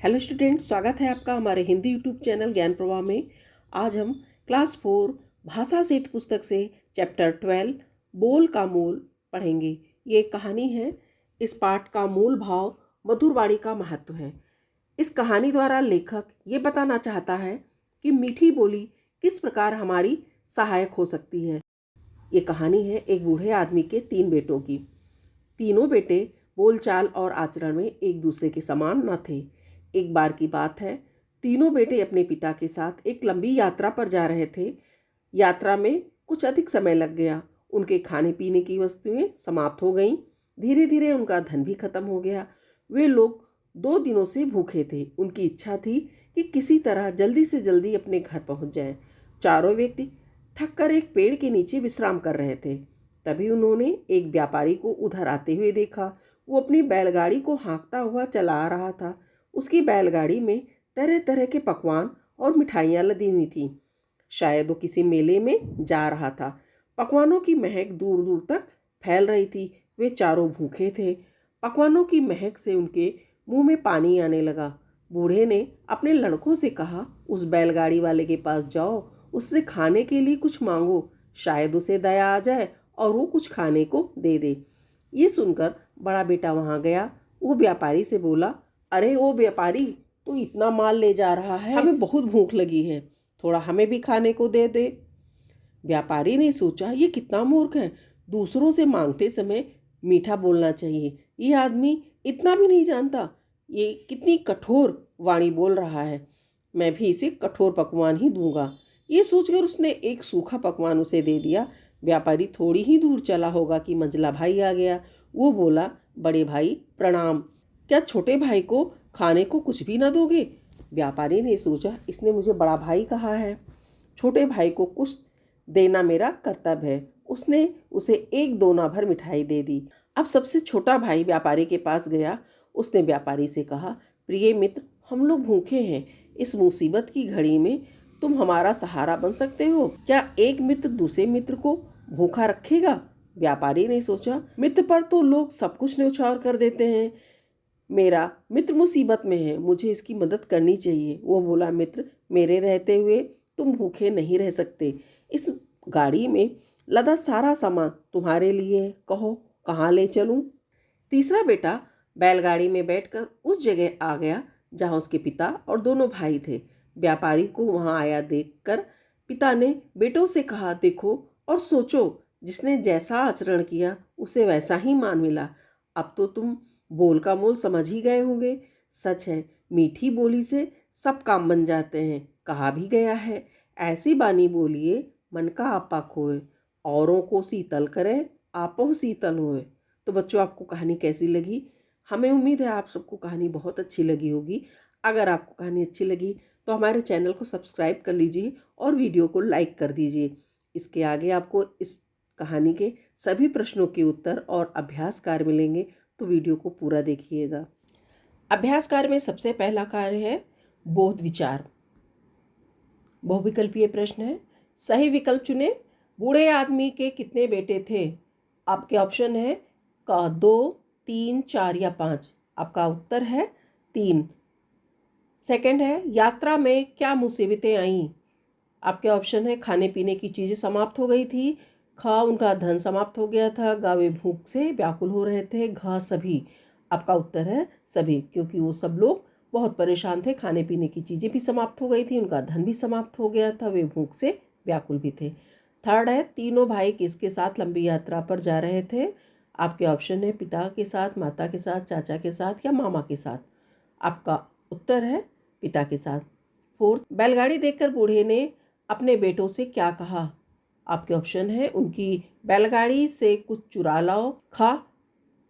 Hello student, स्वागत है आपका हमारे हिंदी यूट्यूब चैनल ज्ञान प्रवाह में। आज हम क्लास 4 भाषा सेतु पुस्तक से चैप्टर 12 बोल का मूल पढ़ेंगे। ये एक कहानी है। इस पाठ का मूल भाव मधुर वाणी का महत्व है। इस कहानी द्वारा लेखक ये बताना चाहता है कि मीठी बोली किस प्रकार हमारी सहायक हो सकती है। ये कहानी है एक बूढ़े आदमी के 3 बेटों की। तीनों बेटे बोलचाल और आचरण में एक दूसरे के समान न थे। एक बार की बात है, तीनों बेटे अपने पिता के साथ एक लंबी यात्रा पर जा रहे थे। यात्रा में कुछ अधिक समय लग गया। उनके खाने पीने की वस्तुएं समाप्त हो गईं। धीरे धीरे उनका धन भी खत्म हो गया। वे लोग 2 दिनों से भूखे थे। उनकी इच्छा थी कि किसी तरह जल्दी से जल्दी अपने घर पहुंच जाएं। चारों व्यक्ति थककर एक पेड़ के नीचे विश्राम कर रहे थे। तभी उन्होंने एक व्यापारी को उधर आते हुए देखा। वो अपनी बैलगाड़ी को हाँकता हुआ चला आ रहा था। उसकी बैलगाड़ी में तरह तरह के पकवान और मिठाइयाँ लदी हुई थीं। शायद वो किसी मेले में जा रहा था। पकवानों की महक दूर दूर तक फैल रही थी। वे चारों भूखे थे। पकवानों की महक से उनके मुंह में पानी आने लगा। बूढ़े ने अपने लड़कों से कहा, उस बैलगाड़ी वाले के पास जाओ, उससे खाने के लिए कुछ मांगो। शायद उसे दया आ जाए और वो कुछ खाने को दे दे। ये सुनकर बड़ा बेटा वहां गया। वो व्यापारी से बोला, अरे ओ व्यापारी, तू इतना माल ले जा रहा है, हमें बहुत भूख लगी है, थोड़ा हमें भी खाने को दे दे। व्यापारी ने सोचा, ये कितना मूर्ख है, दूसरों से मांगते समय मीठा बोलना चाहिए। ये आदमी इतना भी नहीं जानता, ये कितनी कठोर वाणी बोल रहा है। मैं भी इसे कठोर पकवान ही दूंगा। ये सोचकर उसने एक सूखा पकवान उसे दे दिया। व्यापारी थोड़ी ही दूर चला होगा कि मंझला भाई आ गया। वो बोला, बड़े भाई प्रणाम, क्या छोटे भाई को खाने को कुछ भी ना दोगे? व्यापारी ने सोचा, इसने मुझे बड़ा भाई कहा है, छोटे भाई को कुछ देना मेरा कर्तव्य है। उसने उसे एक दोना भर मिठाई दे दी। अब सबसे छोटा भाई व्यापारी के पास गया। उसने व्यापारी से कहा, प्रिय मित्र, हम लोग भूखे हैं। इस मुसीबत की घड़ी में तुम हमारा सहारा बन सकते हो। क्या एक मित्र दूसरे मित्र को भूखा रखेगा? व्यापारी ने सोचा, मित्र पर तो लोग सब कुछ न्यौछावर कर देते हैं। मेरा मित्र मुसीबत में है, मुझे इसकी मदद करनी चाहिए। वो बोला, मित्र, मेरे रहते हुए तुम भूखे नहीं रह सकते। इस गाड़ी में लदा सारा सामान तुम्हारे लिए, कहो कहाँ ले चलूं? तीसरा बेटा बैलगाड़ी में बैठकर उस जगह आ गया जहाँ उसके पिता और दोनों भाई थे। व्यापारी को वहां आया देखकर पिता ने बेटों से कहा, देखो और सोचो, जिसने जैसा आचरण किया उसे वैसा ही मान मिला। अब तो तुम बोल का मोल समझ ही गए होंगे। सच है, मीठी बोली से सब काम बन जाते हैं। कहा भी गया है, ऐसी बानी बोलिए मन का आपा खोए, औरों को शीतल करे आपो शीतल होए। तो बच्चों, आपको कहानी कैसी लगी? हमें उम्मीद है आप सबको कहानी बहुत अच्छी लगी होगी। अगर आपको कहानी अच्छी लगी तो हमारे चैनल को सब्सक्राइब कर लीजिए और वीडियो को लाइक कर दीजिए। इसके आगे आपको इस कहानी के सभी प्रश्नों के उत्तर और अभ्यास कार्य मिलेंगे, तो वीडियो को पूरा देखिएगा। अभ्यास कार्य में सबसे पहला कार्य है बोध विचार। बहुविकल्पीय प्रश्न है, सही विकल्प चुने। बूढ़े आदमी के कितने बेटे थे? आपके ऑप्शन है का 2, 3, 4 या 5। आपका उत्तर है 3। सेकंड है, यात्रा में क्या मुसीबतें आईं? आपके ऑप्शन है खाने पीने की चीज़ें समाप्त हो गई थी, ख उनका धन समाप्त हो गया था, ग वे भूख से व्याकुल हो रहे थे, घ सभी। आपका उत्तर है सभी, क्योंकि वो सब लोग बहुत परेशान थे। खाने पीने की चीज़ें भी समाप्त हो गई थी, उनका धन भी समाप्त हो गया था, वे भूख से व्याकुल भी थे। थर्ड है, तीनों भाई किसके साथ लंबी यात्रा पर जा रहे थे? आपके ऑप्शन है पिता के साथ, माता के साथ, चाचा के साथ या मामा के साथ। आपका उत्तर है पिता के साथ। फोर्थ, बैलगाड़ी देखकर बूढ़े ने अपने बेटों से क्या कहा? आपके ऑप्शन है उनकी बैलगाड़ी से कुछ चुरा लाओ, ख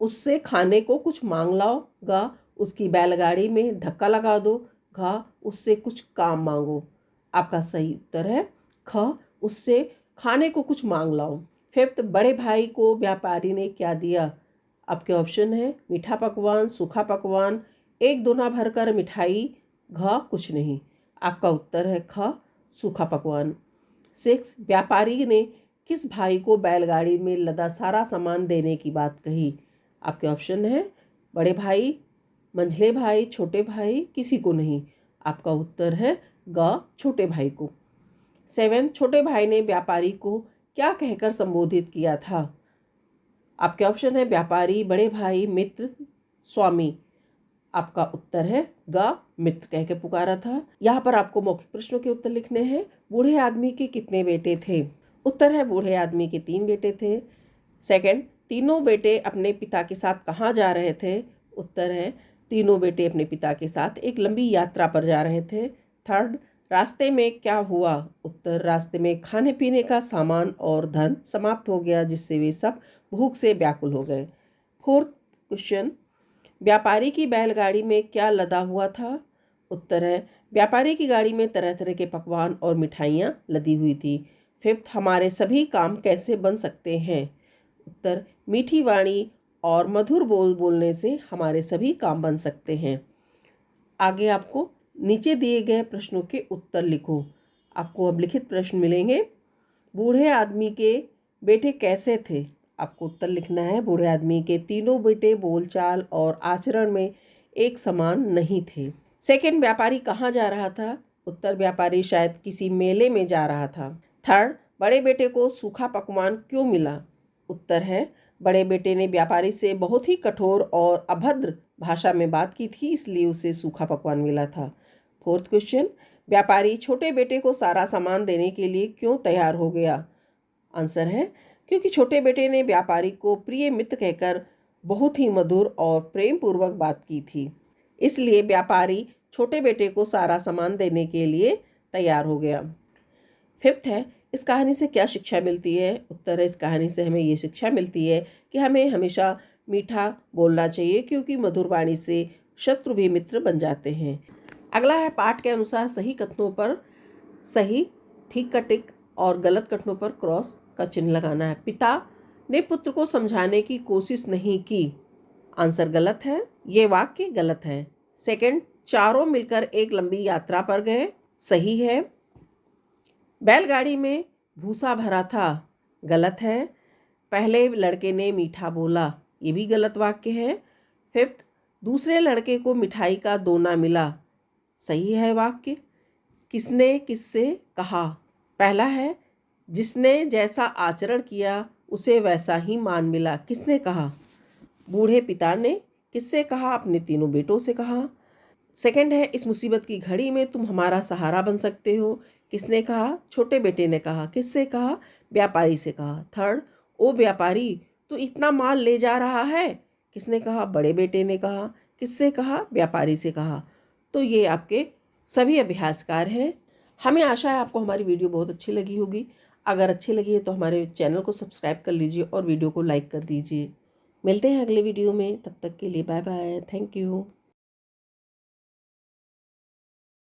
उससे खाने को कुछ मांग लाओ, ग उसकी बैलगाड़ी में धक्का लगा दो, घ उससे कुछ काम मांगो। आपका सही उत्तर है ख उससे खाने को कुछ मांग लाओ। फिफ्थ, बड़े भाई को व्यापारी ने क्या दिया? आपके ऑप्शन है मीठा पकवान, सूखा पकवान, एक दोना भरकर मिठाई, घ कुछ नहीं। आपका उत्तर है ख सूखा पकवान। 6, व्यापारी ने किस भाई को बैलगाड़ी में लदा सारा सामान देने की बात कही? आपके ऑप्शन है बड़े भाई, मंझले भाई, छोटे भाई, किसी को नहीं। आपका उत्तर है ग, छोटे भाई को। 7, छोटे भाई ने व्यापारी को क्या कहकर संबोधित किया था? आपके ऑप्शन है व्यापारी, बड़े भाई, मित्र, स्वामी। आपका उत्तर है ग, मित्र कह के पुकारा था। यहाँ पर आपको मौखिक प्रश्नों के उत्तर लिखने हैं। बूढ़े आदमी के कितने बेटे थे? उत्तर है बूढ़े आदमी के 3 बेटे थे। सेकंड, तीनों बेटे अपने पिता के साथ कहाँ जा रहे थे? उत्तर है तीनों बेटे अपने पिता के साथ एक लंबी यात्रा पर जा रहे थे। थर्ड, रास्ते में क्या हुआ? उत्तर, रास्ते में खाने पीने का सामान और धन समाप्त हो गया, जिससे वे सब भूख से व्याकुल हो गए। फोर्थ क्वेश्चन, व्यापारी की बैलगाड़ी में क्या लदा हुआ था? उत्तर है व्यापारी की गाड़ी में तरह तरह के पकवान और मिठाइयाँ लदी हुई थी। फिफ्थ, हमारे सभी काम कैसे बन सकते हैं? उत्तर, मीठी वाणी और मधुर बोल बोलने से हमारे सभी काम बन सकते हैं। आगे आपको नीचे दिए गए प्रश्नों के उत्तर लिखो। आपको अब लिखित प्रश्न मिलेंगे। बूढ़े आदमी के बेटे कैसे थे? आपको उत्तर लिखना है। बूढ़े आदमी के तीनों बेटे बोलचाल और आचरण में एक समान नहीं थे। सेकंड, व्यापारी कहाँ जा रहा था? उत्तर, व्यापारी शायद किसी मेले में जा रहा था। थर्ड, बड़े बेटे को सूखा पकवान क्यों मिला? उत्तर है बड़े बेटे ने व्यापारी से बहुत ही कठोर और अभद्र भाषा में बात की थी, इसलिए उसे सूखा पकवान मिला था। फोर्थ क्वेश्चन, व्यापारी छोटे बेटे को सारा सामान देने के लिए क्यों तैयार हो गया? आंसर है क्योंकि छोटे बेटे ने व्यापारी को प्रिय मित्र कहकर बहुत ही मधुर और प्रेम पूर्वक बात की थी, इसलिए व्यापारी छोटे बेटे को सारा सामान देने के लिए तैयार हो गया। फिफ्थ है, इस कहानी से क्या शिक्षा मिलती है? उत्तर है इस कहानी से हमें ये शिक्षा मिलती है कि हमें हमेशा मीठा बोलना चाहिए, क्योंकि मधुर वाणी से शत्रु भी मित्र बन जाते हैं। अगला है पाठ के अनुसार सही कथनों पर सही, ठीक का टिक और गलत कथनों पर क्रॉस का चिन्ह लगाना है। पिता ने पुत्र को समझाने की कोशिश नहीं की। आंसर गलत है, ये वाक्य गलत है। सेकंड, चारों मिलकर एक लंबी यात्रा पर गए, सही है। बैलगाड़ी में भूसा भरा था, गलत है। पहले लड़के ने मीठा बोला, ये भी गलत वाक्य है। फिफ्थ, दूसरे लड़के को मिठाई का दोना मिला, सही है वाक्य। किसने किससे कहा? पहला है जिसने जैसा आचरण किया उसे वैसा ही मान मिला, किसने कहा? बूढ़े पिता ने। किससे कहा? अपने तीनों बेटों से कहा। सेकंड है इस मुसीबत की घड़ी में तुम हमारा सहारा बन सकते हो, किसने कहा? छोटे बेटे ने कहा। किससे कहा? व्यापारी से कहा। थर्ड, ओ व्यापारी तू इतना माल ले जा रहा है, किसने कहा? बड़े बेटे ने कहा। किससे कहा? व्यापारी से कहा। तो ये आपके सभी अभ्यास कार्य हैं। हमें आशा है आपको हमारी वीडियो बहुत अच्छी लगी होगी। अगर अच्छी लगी है तो हमारे चैनल को सब्सक्राइब कर लीजिए और वीडियो को लाइक कर दीजिए। मिलते हैं अगले वीडियो में, तब तक के लिए बाय बाय, थैंक यू।